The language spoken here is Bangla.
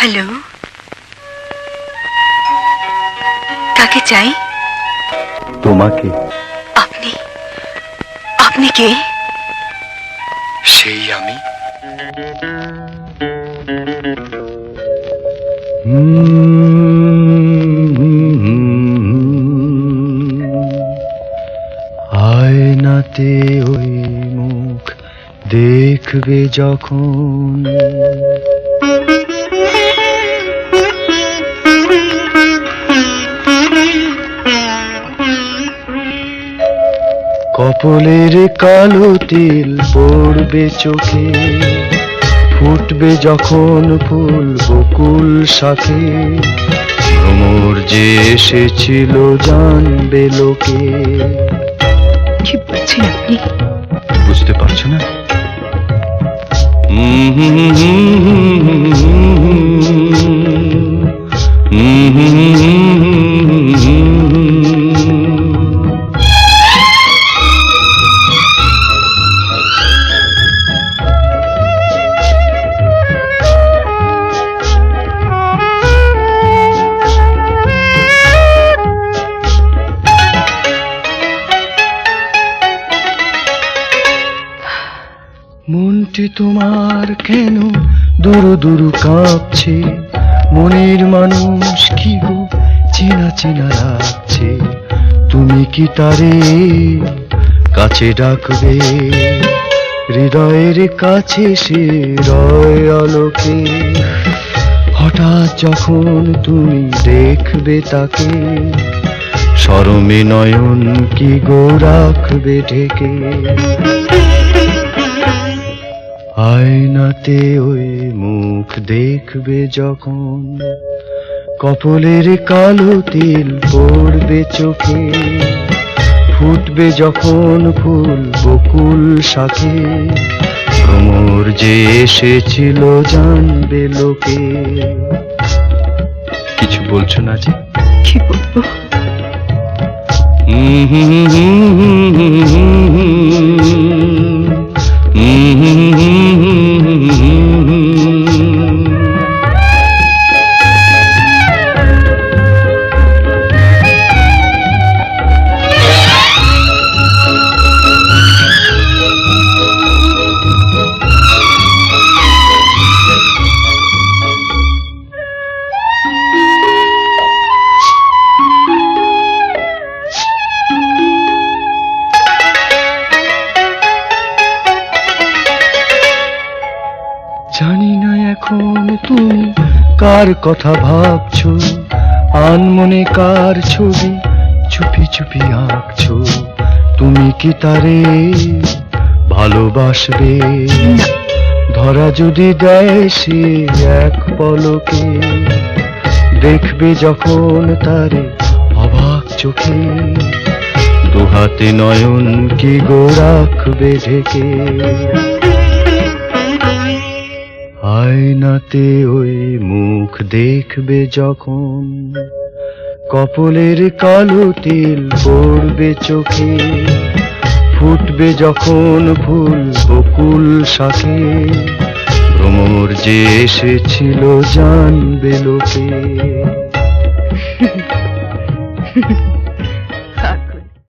হ্যালো, কাকে চাই? তোমাকে। আপনি আপনি কে? সেই আমি। আয়নাতে ওই মুখ দেখবে যখন, কপলের কালো তিল পড়বে চোখে, ফুটবে যখন ফুল বকুল শাখে, ভ্রমর যে এসেছিল জানবে লোকে। কি বলছেন আপনি? বুঝতে পারছো না? মনটি তোমার কেন দুরু দুরু কাঁপছে, মনের মানুষ কি গো চেনা চেনা লাগছে, তুমি কি তারে কাছে ডাকবে? হৃদয়ের কাছে সে রয় আলোকে, হঠাৎ যখন তুমি দেখবে তাকে, শরমে নয়ন কি গো রাখবে ঢেকে। আয়নাতে ওই মুখ দেখবে যখন, কপলের কালো তিল পড়বে চোখে, ফুটবে যখন ফুল বকুল শাখে, ভ্রমর যে এসেছিল জানবে লোকে। কিছু বলছো না যে? কি বলবো? জানি না এখন তুমি কার কথা ভাবছো, আনমনে কার ছবি চুপি চুপি আঁকছো, তুমি কি তারে ভালোবাসবে? ধরা যদি দেয় সে এক পলকে, দেখবে যখন তারে অবাক চোখে, দুহাতে নয়ন কি গো রাখবে ঢেকে। আয়নাতে ওই মুখ দেখবে যখন, কপলের কালো তিল পড়বে চোখে, ফুটবে যখন ফুল বকুল শাখে, ভ্রমর যে এসেছিল জানবে লোকে।